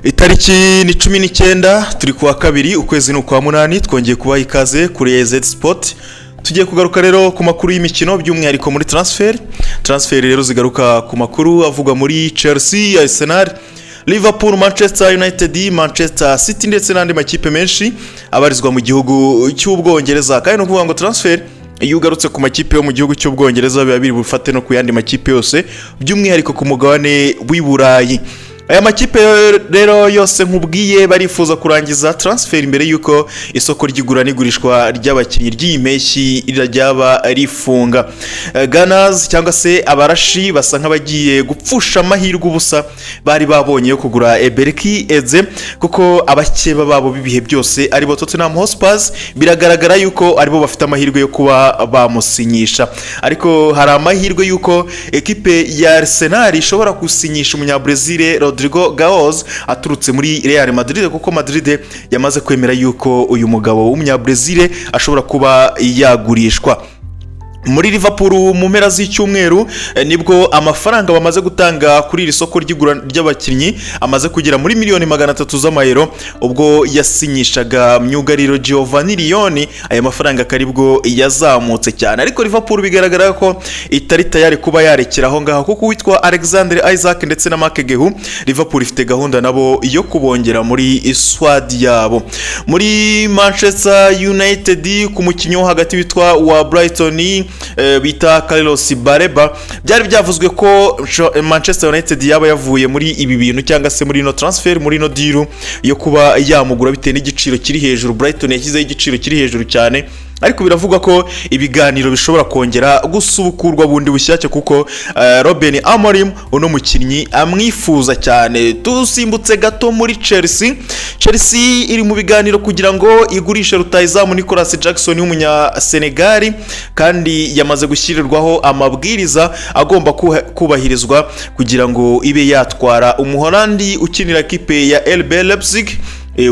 Itariki ni 19 turi kuwa kabiri ukwezi ni kwa munani twongeye kubaha ikaze kuri EZ Sport. Tugiye kugaruka rero ku makuru y'imikino by'umwihariko muri transfer rero zigaruka ku makuru avuga muri Chelsea, Arsenal, Liverpool, Manchester United, Manchester City ndetse n'andi makipe menshi abarizwa mu gihugu cy'Ubwongereza. Kandi no kuvuga ngo transfer iyo ugarutse ku makipe yo mu gihugu cy'Ubwongereza biba biri bufate no ku yandi makipe yose by'umwihariko ku mugabane w'i Burayi. Aya makipe rero yose nkubwiye barifuza kurangiza transfer imbere yuko isoko ry'igura n'igurishwa ry'abakinnyi ry'impeshyi ryaba rifunga. Gunners cyangwa se abarashi basa nk'abagiye gupfusha amahirwe ubusa bari babonye yo kugura Eberki Eze kuko abakeba babo bibihe byose aribo Tottenham Hotspur biragaragara yuko aribo bafite amahirwe yo kuba bamusinyisha, ariko hari amahirwe yuko ekipe ya Arsenal ishobora gusinyisha umunyabrazil Rodrigo Gaoz aturutse muri Real Madrid kuko Madrid yamaze kwemera yuko uyu mugabo w'umunyabrazil ashobora kuba yagurishwa. Muri Liverpool mu mpera z'icyumweru nibwo amafaranga bamaze gutanga kuri iri soko ry'igura ry'abakinnyi amaze kugera muri miliyoni 300 z'amayero ubwo yasinyishaga myugariro Giovanni Leoni. Aya mafaranga karibwo yazamutse cyane, ariko Liverpool bigaragara ko itari tayari kuba yarekeraho ngaho kuko witwa Alexander Isaac ndetse na Mark Gehu Liverpool ifite gahunda nabo yo kubongera muri squad yabo. Muri Manchester United ku mukinyo hagati witwa wa Brighton bita Carlos Baleba byari byavuzwe ko Manchester United yaba yavuye muri ibi bintu cyangwa se muri no transfer muri no deal yo kuba yamugura bitewe n'igiciro kiri hejuru. Brighton yashyizeho igiciro kiri hejuru cyane, ariko biravugwa ko ibiganiro bishobora kongera gusubukurwa bundi bushyashya kuko Ruben Amorim uno mukinnyi amwifuza cyane. Tusimbutse gato muri Chelsea iri mu biganiro kugira ngo igurishe rutayizamu Nicolas Jackson w'umunya Senegal, kandi yamaze gushyirirwaho amabwiriza agomba kubahirizwa kugira ngo ibe yatwara umuholandi ukinira kipe ya RB Leipzig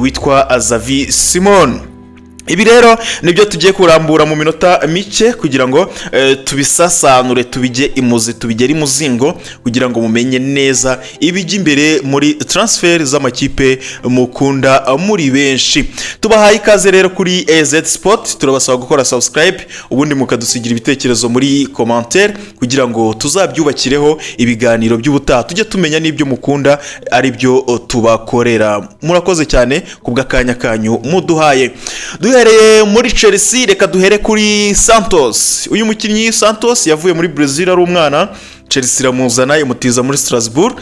witwa Xavi Simon. Ibi rero nibyo tugiye kurambura mu minota mike kugira ngo tubisasanure tubijye imuzi tubigere imuzingo kugira ngo mumenye neza ibijya imbere muri transfer z'amakipe mukunda muri benshi. Tubahaye ikaze rero kuri EZ Sport, turabasaba gukora subscribe ubundi mukadusigira ibitekerezo muri commentaire kugira ngo tuzabyubakireho ibiganiro by'ubutaha tujye tumenya n'ibyo mukunda ari byo tubakorera. Murakoze cyane kubw'akanya kanyu muduhaye. Duhereye muri Chelsea reka duhere kuri Santos. Uyu mukinnyi Santos yavuye muri Brazil ari umwana, Chelsea iramuzana imutiza muri Strasbourg.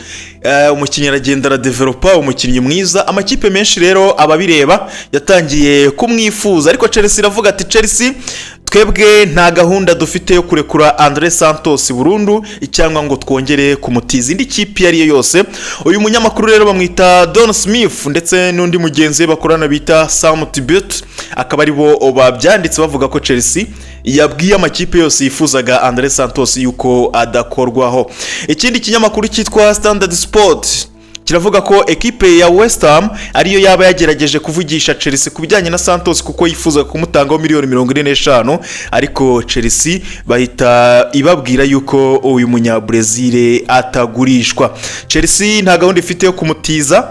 Umukinnyi aragenda aradevelopa umukinnyi mwiza, amakipe menshi rero ababireba yatangiye kumwifuza, ariko Chelsea iravuga ati Chelsea twebwe nta gahunda dufite yo kurekura Andre Santos burundu cyangwa ngo twongere kumutiza indi kipe yari yose. Uyu munyamakuru rero bamwita Don Smith ndetse n'undi mugenzi bakorana bita Sam Tibet akaba ari bo babyanditse bavuga ko Chelsea yabwiye amakipe yose yifuzaga Andre Santos yuko adakorwaho. Ikindi kinyamakuru cyitwa Standard Sport kiravuga ko ekipe ya West Ham ariyo yaba yagerageje kuvugisha Chelsea kubijyanye na Santos kuko yifuza kumutangaho miliyoni 45, ariko Chelsea bahita ibabwira yuko uyu munyabrazil atagurishwa. Chelsea nta gahunda ifite yo kumutiza,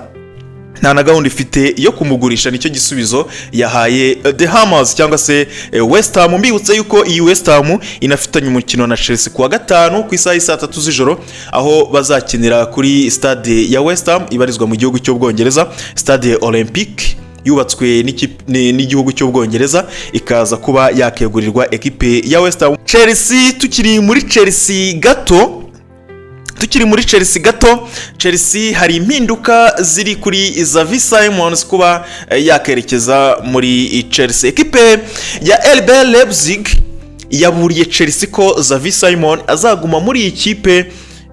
nta na gahunda ifite yo kumugurisha, nicyo gisubizo yahaye The Hammers cyangwa se West Ham. Mbibutse yuko iyi West Ham inafitanye umukino na Chelsea kuwa gatanu ku isaha 3 z'ijoro aho bazakinira kuri stade ya West Ham ibarizwa mu gihugu cy'Ubwongereza, Stade Olympique yubatswe n'igihugu cy'Ubwongereza ikaza kuba yakegurirwa ekipe ya West Ham. Chelsea tukiri muri Chelsea gato, Chelsea hari impinduka ziri kuri Xavi Simons kuba yakerekeza muri Chelsea. Ekipe ya RB Leipzig yaburiye Chelsea ko Xavi Simon azaguma muri iyi kipe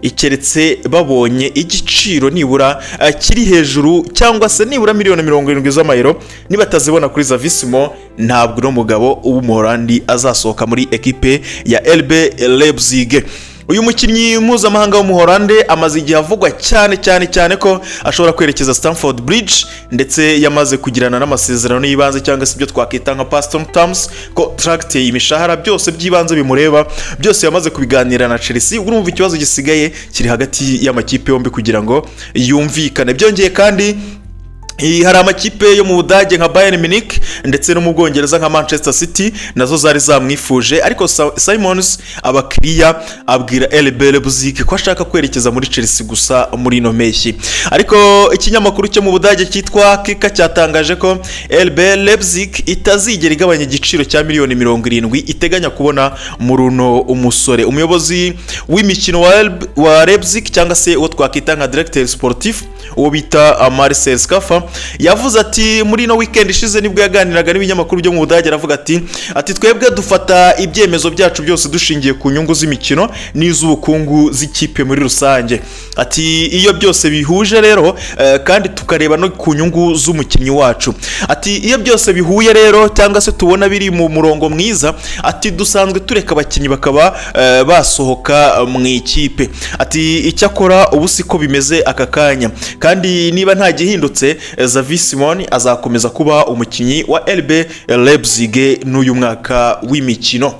ikeretse babonye igiciro nibura kiri hejuru cyangwa se nibura miliyoni 70 z'amayero. Nibatazibona kuri Xavi Simon ntabwo no mugabo w'umuholandi azasohoka muri ekipe ya RB Leipzig. uyu mukinnyi mpuzamahanga w'umuholande amaze igihe avugwa cyane ko ashobora kwerekeza Stamford Bridge, ndetse yamaze kugirana n'amasezerano y'ibanze cyangwa se ibyo twakwita nka Paston Terms, contract, imishahara, byose by'ibanze bimureba, byose yamaze kubiganira na Chelsea. Urumva ikibazo gisigaye kiri hagati y'amakipe yombi kugira ngo yumvikane. Byongeye kandi hari amakipe yo mu Budage nka Bayern Munich ndetse no mu Bwongereza nka Manchester City nazo zari zamwifuje, ariko Simons abakiriya abwira RB Leipzig ko ashaka kwerekeza muri Chelsea gusa muri no mpeshyi. Ariko ikinyamakuru cyo mu Budage cyitwa Kicker cyatangaje ko RB Leipzig itazigera igabanya igiciro cya miliyoni 70 iteganya kubona muri uno umusore. Umuyobozi w'imikino wa Leipzig cyangwa se uwo twakita nka directeur sportif uwo bita Marcel Scaffa yavuze ati muri no weekend ishize nibwo yaganiraga n'ibinyamakuru byo mu Budage, aravuga ati twebwe dufata ibyemezo byacu byose dushingiye ku nyungu z'imikino n'iz'ubukungu z'ikipe muri rusange. Ati iyo byose bihuje rero kandi tukareba no ku nyungu z'umukinnyi wacu, ati iyo byose bihuye rero cyangwa se tubona biri mu murongo mwiza, ati dusanzwe tureka abakinnyi bakaba basohoka mu ikipe. Ati icyakora ubu siko bimeze aka kanya, kandi niba nta gihindutse Xavi Simons azakomeza kuba umukinnyi wa RB Leipzig n'uyu mwaka w'imikino.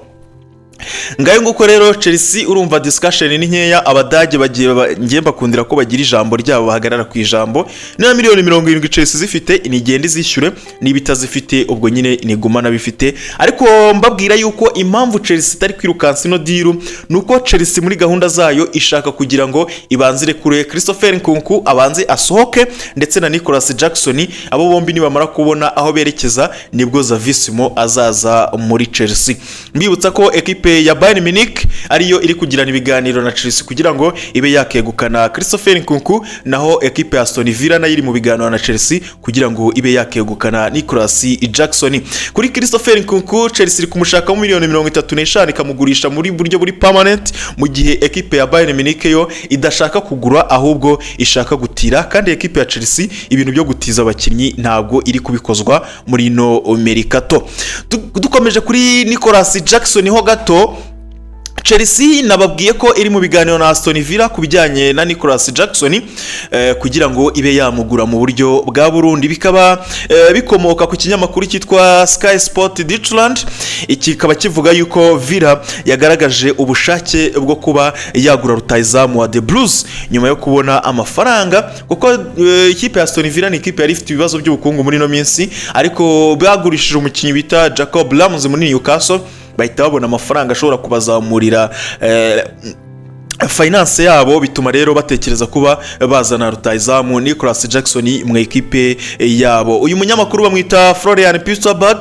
Ngayo nguko rero Chelsea urumva discussion ni nkeya, abadage bagiye ngiye bakundira ko bagira ijambo ryabo bahagarara ku ijambo. Na miliyoni 70 Chelsea zifite inigenda izishyure, nibitazifite ubwo nyine nigumana bifite. Ariko mbabwira yuko impamvu Chelsea itari kwirukansa ino deal nuko Chelsea muri gahunda zayo ishaka kugira ngo ibanzire kure Christopher Nkunku abanze asohoke, ndetse na Nicolas Jackson, abo bombi nibamara kubona aho berekeza nibwo Xavi Simons azaza muri Chelsea. Mbibutsa ko equipe ya Bayern Munich ariyo iri kugirana ibiganiro na Chelsea kugira ngo ibe yakegukana Christopher Nkunku, naho equipe ya Aston Villa nayo iri mu biganiro na Chelsea kugira ngo ibe yakegukana Nicolas Jackson. Kuri Christopher Nkunku Chelsea iri kumushaka mu miliyoni 35 ikamugurisha muri buryo buri permanent, mu gihe equipe ya Bayern Munich yo idashaka kugura ahubwo ishaka gutira, kandi equipe ya Chelsea ibintu byo gutiza abakinnyi ntabwo iri kubikozwa muri no mercato. Dukomeje kuri Nicolas Jackson ho gato, Chelsea nababwiye ko iri mu biganiro na Aston Villa kubijyanye na Nicolas Jackson kugira ngo ibe yamugura mu buryo bwa Burundi. Bikaba bikomoka ku kinyamakuru cyitwa Sky Sport Deutschland, iki kaba kivuga yuko Villa yagaragaje ubushake bwo kuba yagura rutayizamu wa The Blues nyuma yo kubona amafaranga, kuko ikipe ya Aston Villa ni ikipe yari ifite ibibazo by'ubukungu muri no minsi, ariko bagurishije umukinnyi bita Jacob Ramos muri Newcastle, bahita babona amafaranga ashobora kubazamurira finance yabo, bituma rero batekereza kuba bazana rutayizamu Nicolas Jackson mu equipe yabo. Uyu munyamakuru bamwita Florian Pieterberg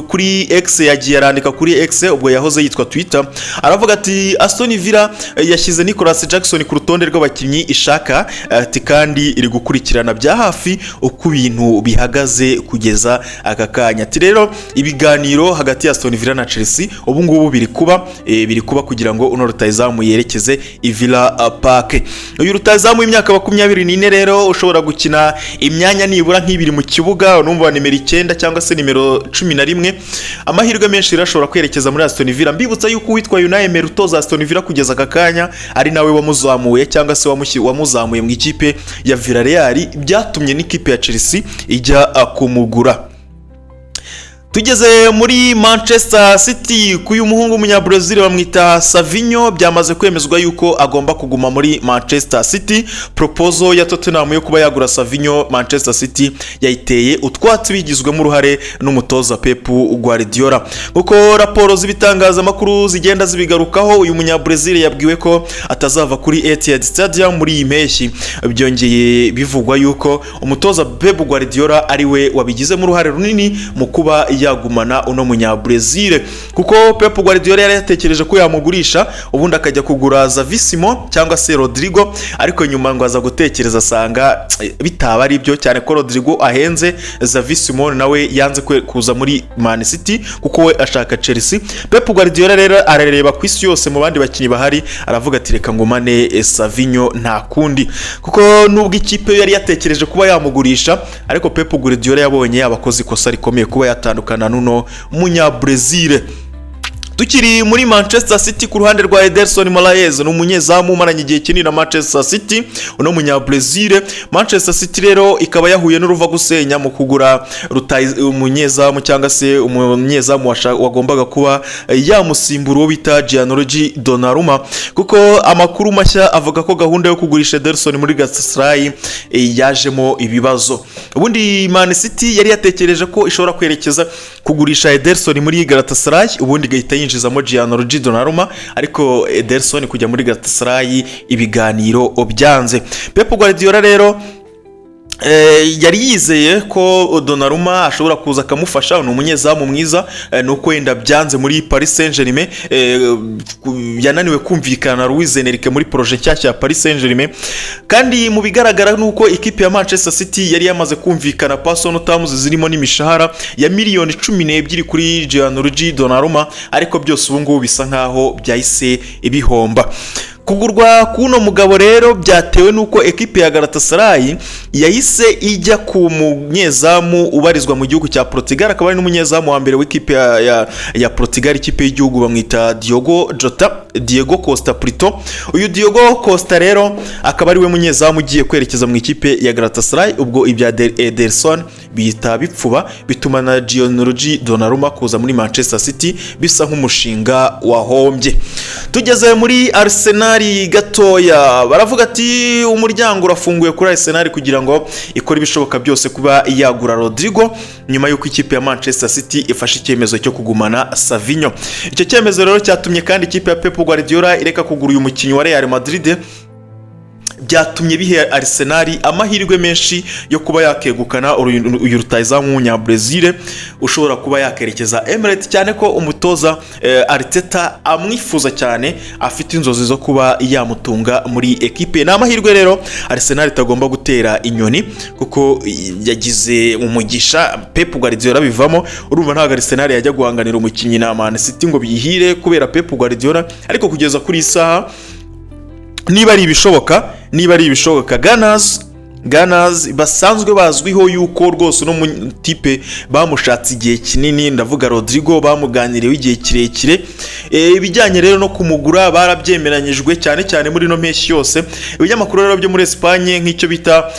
kuri X yagiye arandika kuri X, ubwo yahoze yitwa Twitter, aravuga ati Aston Villa yashyize Nicolas Jackson ku rutonde rw'abakinnyi ishaka, ati kandi iri gukurikirana bya hafi uko ibintu bihagaze kugeza aka kanya. Ati rero ibiganiro hagati ya Aston Villa na Chelsea ubu ngubu biri kuba kugira ngo uno rutayizamu yerekeze Villa Park. Uyu rutayizamu w'imyaka 24 rero ushobora gukina imyanya nibura nk'ibiri mu kibuga, unumva nimero 9 cyangwa se nimero 11. Amahirwe menshi rashobora kwerekeza muri Aston Villa. Mbibutsa yuko witwa Unai Emery utoza Aston Villa kugeza aka kanya ari nawe wamuzamuye cyangwa se wamuzamuye mu ikipe ya Villarreal, byatumye n'ikipe ya Chelsea ijya kumugura. Tugeze muri Manchester City, kuyu muhungu umunyabrazil bamwita Savinho byamaze kwemezwa yuko agomba kuguma muri Manchester City. Proposal ya Tottenham yo kuba yagura Savinho Manchester City yayiteye utwatsi bigizwemo uruhare n'umutoza Pep Guardiola. Kuko raporo z'ibitangaza makuru zigenda zibigarukaho, uyu munyabrazil yabwiwe ko atazava kuri Etihad Stadium muri iyi mpeshyi. Byongeye bivugwa yuko umutoza Pep Guardiola ari we wabigizemo uruhare runini mu kuba yagumana uno munyabrazil, kuko Pep Guardiola yari yatekereje ko yamugurisha ubundi akajya kugura Xavi Simons cyangwa se Rodrigo, ariko nyuma ngo aza gutekereza asanga bitaba ari byo cyane ko Rodrigo ahenze, Xavi Simons nawe yanze kuza muri Man City kuko we ashaka Chelsea. Pep Guardiola rero arareba ku isi yose mu bandi bakinnyi bahari, aravuga ati reka ngumane Savinho nta kundi, kuko nubwo ikipe yari yatekereje kuba yamugurisha, ariko Pep Guardiola yabonye abakozi kosa rikomeye kuba yatandukana nuno munyabrazil. Tukiri muri Manchester City ku ruhande rwa Ederson Moraes ni umunyezamu umaranye igihe kinini na Manchester City uno munyabrazil. Manchester City rero ikaba yahuye n'uruva gusenya mu kugura umunyezamu cyangwa se umunyezamu wagombaga kuba yamusimbura uwo bita Gianluigi Donnarumma, kuko amakuru mashya avuga ko gahunda yo kugurisha Ederson muri Galatasaray yajemo ibibazo. Ubundi Man City yari yatekereje ko ishobora kwerekeza kugurisha Ederson muri Galatasaray ubundi gahita yinjizamo Gianluigi Donnarumma, ariko Ederson kujya muri Galatasaray ibiganiro byanze. Pep Guardiola rero yari yizeye ko Donnarumma ashobora kuza akamufasha, ni umunyezamu mwiza, nuko wenda byanze muri Paris Saint-Germain, yananiwe kumvikana na Luis Enrique muri projet nshyashya ya Paris Saint-Germain. Kandi mu bigaragara nuko ikipe ya Manchester City yari yamaze kumvikana personal terms zirimo n'imishahara ya miliyoni 12 kuri Gianluigi Donnarumma, ariko byose ubu ngubu bisa nkaho byahise ibihomba. Kugurwa kuno mugabo rero byatewe nuko ekipe ya Galatasaray yahise ijya ku munyezamu ubarizwa mu gihugu cya Portugal, akaba ari n'umunyezamu wa mbere w'ikipe ya Portugal, ikipe y'igihugu bamwita Diego Costa Prito. Uyu Diego Costa rero akaba ari we munyezamu ugiye kwerekeza mu ikipe ya Galatasaray. Ubwo ibya Ederson bihita bipfuba, bituma na Gianluigi Donnarumma kuza muri Manchester City bisa nk'umushinga wahombye. Tugeze muri Arsenal gatoya, baravuga ati umuryango urafunguye kuri Arsenal kugira ngo ikore ibishoboka byose kuba yagura Rodrigo, nyuma y'uko ikipe ya Manchester City ifashe icyemezo cyo kugumana Savinho. Icyo cyemezo rero cyatumye kandi ikipe ya Pep Guardiola ireka kugura uyu mukinnyi wa Real Madrid, byatumye bihe Arsenal amahirwe menshi yo kuba yakegukana uyu rutayizamu w'umunyabrazil ushobora kuba yakerekeza Emirates, cyane ko umutoza Arteta amwifuza cyane, afite inzozi zo kuba yamutunga muri ekipe. Na amahirwe rero Arsenal itagomba gutera inyoni, kuko yagize umugisha Pep Guardiola bivamo. Urumva ntabwo Arsenal yajya guhanganira umukinnyi na Man City ngo biyihire kubera Pep Guardiola, ariko kugeza kuri isaha niba ari ibishoboka Gunners basanzwe bazwiho yuko rwose no tipe bamushatse igihe kinini, ndavuga Rodrigo, bamuganiriyeho igihe kirekire. Ibijyanye rero no kumugura barabyemeranyijwe cyane muri no mpeshyi yose. Ibinyamakuru rero byo muri Espagne nk'icyo bita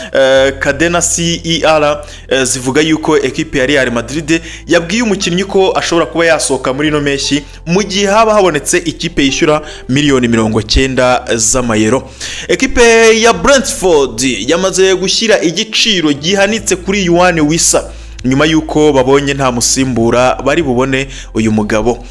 Cadena CER zivuga yuko ekipe ya Real Madrid yabwiye umukinnyi ko ashobora kuba yasohoka muri no mpeshyi mu gihe haba habonetse ikipe yishyura miliyoni 90 z'amayero. Ekipe ya Brentford yamaze gushyira igiciro gihanitse kuri Yoane Wissa nyuma yuko babonye nta musimbura bari bubone uyu mugabo.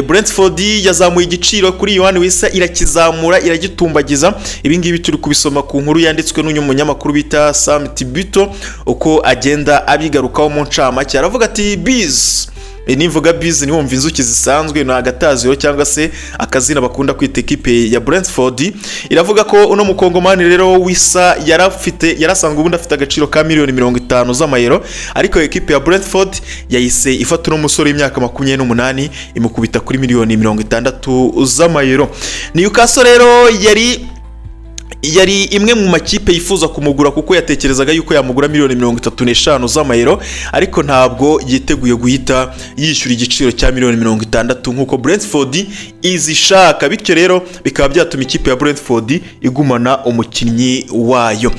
Brentford yazamuye igiciro kuri Yoane Wissa, irakizamura iragitumbagiza. Ibi ngibi turi kubisoma ku nkuru yanditswe n'uyu munyamakuru bita Sam Tibuto, uko agenda abigarukaho mu ncamake. Aravuga ati Biz nivuga Biz ni wumva inzuki zisanzwe, na agataziro cyangwa se akazina bakunda kwita ekipe ya Brentford. Iravuga ko uno mukongomani rero Wissa yarasanzwe ubundi afite agaciro ka miliyoni 50 z'amayero, ariko ekipe ya Brentford yahise ifata uno musore w'imyaka 28 imukubita kuri miliyoni 60 z'amayero. Newcastle rero yari imwe mu makipe yifuza kumugura, kuko yatekerezaga yuko yamugura miliyoni 35 z'amayero, ariko ntabwo yiteguye guhita yishyura igiciro cya miliyoni 60 nk'uko Brentford izishaka. Bityo rero bikaba byatuma ikipe ya Brentford igumana umukinnyi wayo.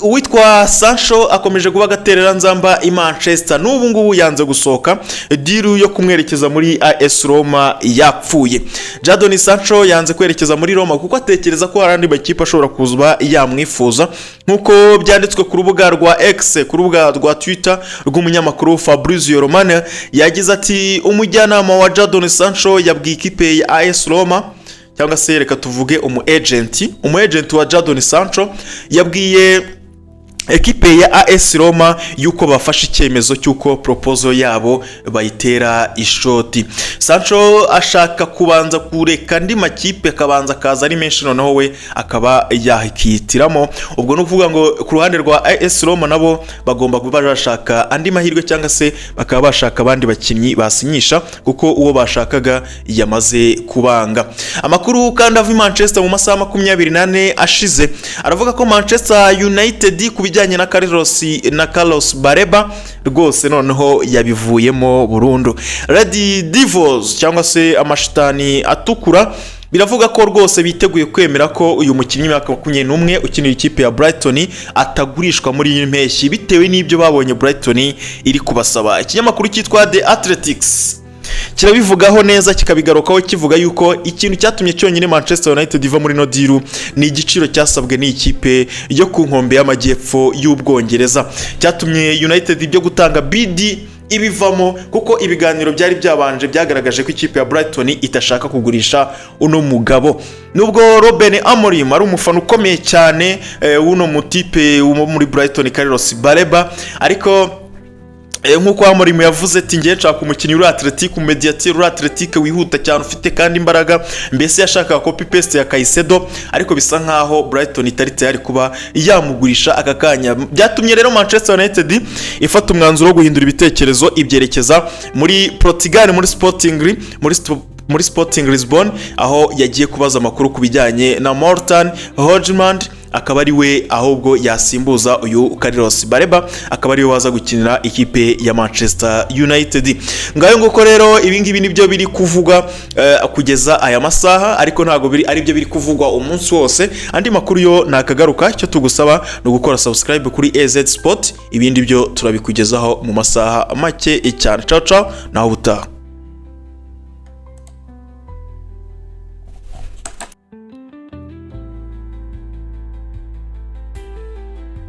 Uwitwa Sancho akomeje kuba gaterera nzamba i Manchester, n'ubu ngubu yanze gusohoka, diru yo kumwerekeza muri AS Roma yapfuye. Jadon Sancho yanze kwerekeza muri Roma kuko atekereza ko harandi makipe ashobora kuzuba yamwifuza, nkuko byanditswe ku rubuga rwa X, ku rubuga rwa Twitter rw'umunyamakuru Fabrizio Romano. Yagize ati umujyanama wa Jadon Sancho yabwiye ikipe ya AS Roma, cyangwa se reka tuvuge umu agent wa Jadon Sancho yabwiye ekipe ya AS Roma yuko bafashe icyemezo cyuko proposal yabo bayitera ishoti. Sancho ashaka kubanza kureka andi makipe akabanza kaza ari menshi, noneho we akaba yahikitiramo. Ubwo nuvuga ngo ku ruhande rwa AS Roma nabo bagomba kuba bashaka andi mahirwe, cyangwa se bakaba bashaka abandi bakinnyi basinyisha, kuko uwo bashakaga yamaze kubanga. Amakuru kandi ava Manchester mu masaha 24 ashize aravuga ko Manchester United ibijyanye na Carlos Baleba rwose noneho yabivuyemo burundu. Red Devils cyangwa se amashitani atukura biravuga ko rwose biteguye kwemera ko uyu mukinnyi w'imyaka 21 ukinira ikipe ya Brighton atagurishwa muri iyi mpeshyi bitewe n'ibyo babonye Brighton iri kubasaba. Ikinyamakuru cyitwa The Athletics kirabivugaho neza kikabigarukaho kivuga yuko ikintu cyatumye cyonyine Manchester United iva muri no deal ni igiciro cyasabwe n'ikipe yo ku nkombe y'amajyepfo y'Ubwongereza, cyatumye United ibyo gutanga bid ibivamo kuko ibiganiro byari byabanje byagaragaje ko ikipe ya Brighton itashaka kugurisha uno mugabo. Nubwo Ruben Amorim ari umufana ukomeye cyane uno mutipe wo muri Brighton Carlos Baleba, ariko nkuko Amorim yavuze ati ngiye nshaka umukinnyi uri Athletic, umediateur uri Athletic wihuta cyane ufite kandi imbaraga, mbese yashaka copy paste ya Caicedo, ariko bisa nkaho Brighton itari tayari kuba yamugurisha aka kanya. Byatumye rero Manchester United ifata umwanzuro wo guhindura ibitekerezo ibyerekeza muri Portugal muri Sporting Lisbon, aho yagiye kubaza amakuru kubijyanye na Morten Højlund, akaba ari we ahubwo yasimbuza uyu Carlos Baleba, akaba ari we waza gukinira ikipe ya Manchester United. Ngayo nguko rero ibingibi nibyo biri kuvuga kugeza aya masaha, ariko ntago ari byo biri kuvugwa umunsi wose. Andi makuru yo nakagaruka, cyo tugusaba no gukora subscribe kuri AZ Sport, ibindi byo turabikugezaho mu masaha make cyane. Ciao ciao, naho utaha.